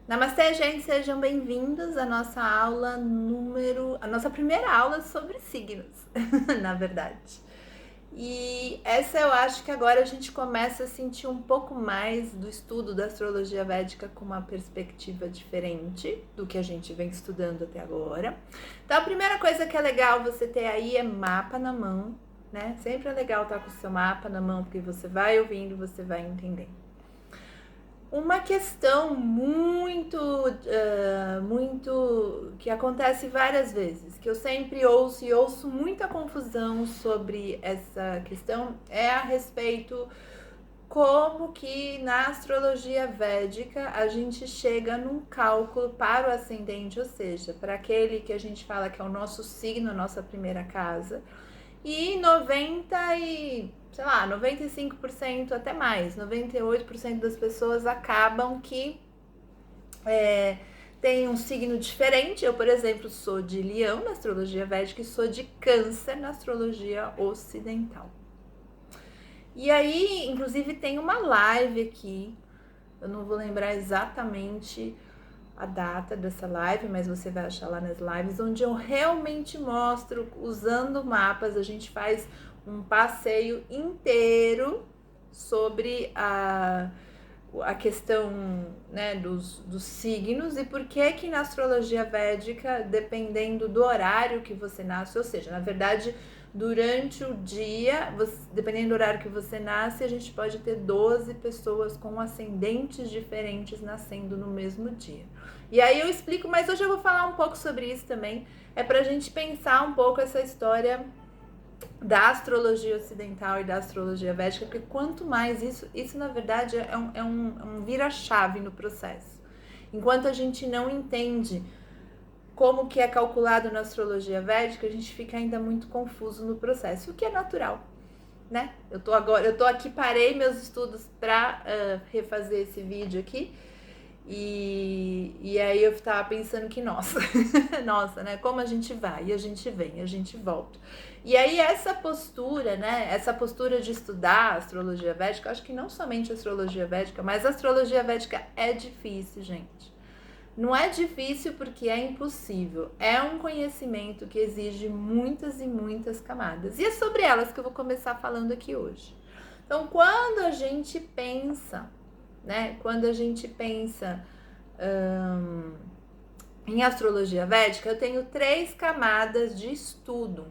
Namastê, gente, sejam bem-vindos à nossa a nossa primeira aula sobre signos, na verdade. E essa eu acho que agora a gente começa a sentir um pouco mais do estudo da astrologia védica com uma perspectiva diferente do que a gente vem estudando até agora. Então, a primeira coisa que é legal você ter aí é mapa na mão, né? Sempre é legal estar com o seu mapa na mão, porque você vai ouvindo, você vai entendendo. Uma questão muito que acontece várias vezes, que eu sempre ouço e ouço muita confusão sobre essa questão, é a respeito como que na astrologia védica a gente chega num cálculo para o ascendente, ou seja, para aquele que a gente fala que é o nosso signo, a nossa primeira casa, e 95% até mais, 98% das pessoas acabam que tem um signo diferente. Eu, por exemplo, sou de Leão na astrologia védica e sou de Câncer na astrologia ocidental. E aí, inclusive, tem uma live aqui, eu não vou lembrar exatamente a data dessa live, mas você vai achar lá nas lives, onde eu realmente mostro, usando mapas, a gente faz um passeio inteiro sobre a questão, né, dos signos e por que na astrologia védica, dependendo do horário que você nasce, ou seja, na verdade, durante o dia, dependendo do horário que você nasce, a gente pode ter 12 pessoas com ascendentes diferentes nascendo no mesmo dia. E aí eu explico, mas hoje eu vou falar um pouco sobre isso também. É pra gente pensar um pouco essa história da astrologia ocidental e da astrologia védica, porque quanto mais isso na verdade é um vira-chave no processo. Enquanto a gente não entende como que é calculado na astrologia védica, a gente fica ainda muito confuso no processo, o que é natural, né? Eu tô aqui, parei meus estudos para refazer esse vídeo aqui. E aí eu tava pensando que, nossa, nossa, né? Como a gente vai, a gente vem, a gente volta. E aí essa postura, né? Essa postura de estudar a astrologia védica, eu acho que não somente a astrologia védica, mas a astrologia védica é difícil, gente. Não é difícil porque é impossível. É um conhecimento que exige muitas e muitas camadas. E é sobre elas que eu vou começar falando aqui hoje. Então, quando a gente pensa, né? Quando a gente pensa em astrologia védica, eu tenho 3 camadas de estudo.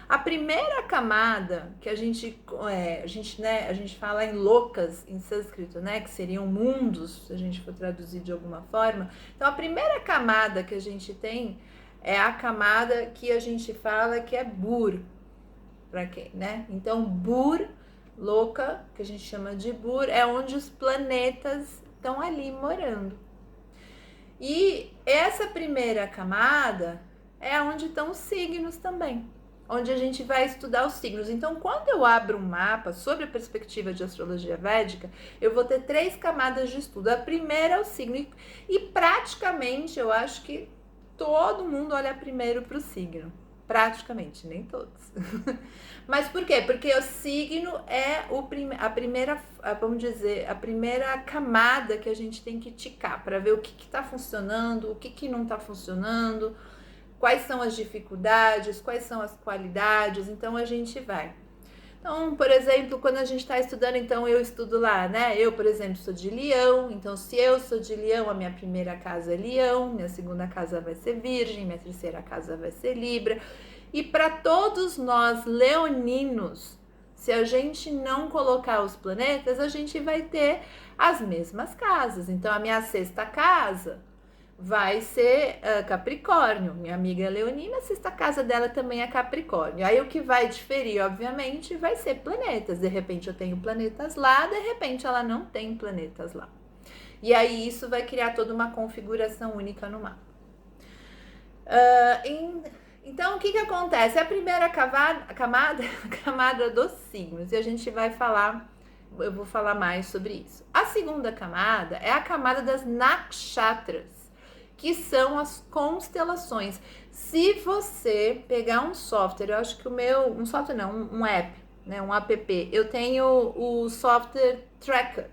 A primeira camada, que a gente fala em lokas em sânscrito, né, que seriam mundos, se a gente for traduzir de alguma forma. Então, a primeira camada que a gente tem é a camada que a gente fala que é Bur, para quem, né? Então, Bur, loka, que a gente chama de Bur, é onde os planetas estão ali morando. E essa primeira camada é onde estão os signos também, onde a gente vai estudar os signos. Então, quando eu abro um mapa sobre a perspectiva de astrologia védica, eu vou ter 3 camadas de estudo. A primeira é o signo, e praticamente eu acho que todo mundo olha primeiro para o signo. Praticamente, nem todos. Mas por quê? Porque o signo é a primeira, vamos dizer, a primeira camada que a gente tem que ticar para ver o que está funcionando, o que não está funcionando, quais são as dificuldades, quais são as qualidades. Então a gente vai. Então, por exemplo, quando a gente está estudando, então eu estudo lá, né? Eu, por exemplo, sou de Leão, então se eu sou de Leão, a minha primeira casa é Leão, minha segunda casa vai ser Virgem, minha terceira casa vai ser Libra. E para todos nós leoninos, se a gente não colocar os planetas, a gente vai ter as mesmas casas. Então, a minha sexta casa vai ser Capricórnio. Minha amiga leonina, a sexta casa dela também é Capricórnio. Aí o que vai diferir, obviamente, vai ser planetas. De repente eu tenho planetas lá, de repente ela não tem planetas lá. E aí isso vai criar toda uma configuração única no mapa. Então, o que acontece? A primeira camada dos signos, e a gente vai falar, eu vou falar mais sobre isso. A segunda camada é a camada das nakshatras, que são as constelações. Se você pegar um software, eu acho que um software não, um app, né, um app, eu tenho o software Tracker,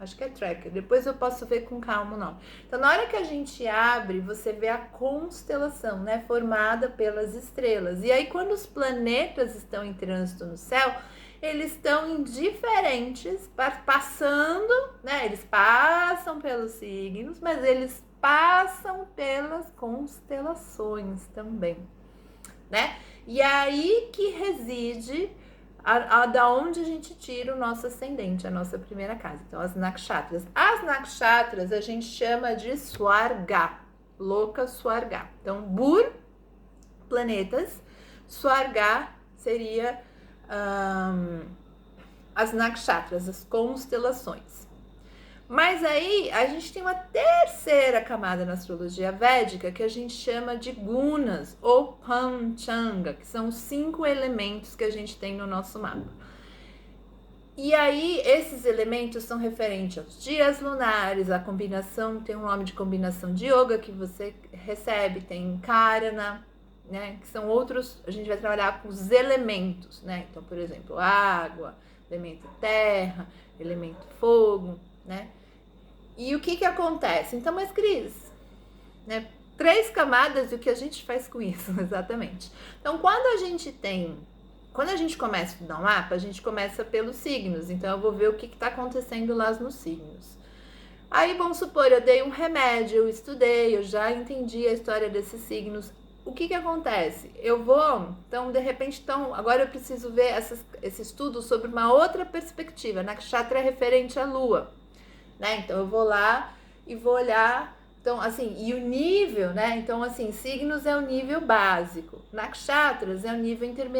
Acho que é tracker. Depois eu posso ver com calma o nome. Então, na hora que a gente abre, você vê a constelação, né? Formada pelas estrelas. E aí, quando os planetas estão em trânsito no céu, eles estão em diferentes, passando, né? Eles passam pelos signos, mas eles passam pelas constelações também, né? E aí que reside da onde a gente tira o nosso ascendente, a nossa primeira casa. Então, as nakshatras. As nakshatras a gente chama de Swarga, Loka Swarga. Então, Bur, planetas, Swarga seria as nakshatras, as constelações. Mas aí a gente tem uma terceira camada na astrologia védica que a gente chama de gunas ou panchanga, que são os 5 elementos que a gente tem no nosso mapa. E aí esses elementos são referentes aos dias lunares, a combinação, tem um nome de combinação de yoga que você recebe, tem karana, né, que são outros, a gente vai trabalhar com os elementos, né? Então, por exemplo, água, elemento terra, elemento fogo, né? E o que acontece? Então, mas Cris, né? 3 camadas e o que a gente faz com isso, exatamente. Então, quando a gente começa a estudar um mapa, a gente começa pelos signos. Então, eu vou ver o que está acontecendo lá nos signos. Aí, vamos supor, eu dei um remédio, eu estudei, eu já entendi a história desses signos. O que acontece? Eu vou, então, de repente, agora eu preciso ver esse estudo sobre uma outra perspectiva. Nakshatra é referente à Lua. Né? Então eu vou lá e vou olhar, então assim, e o nível, né? Então assim, signos é o nível básico, nakshatras é o nível intermediário.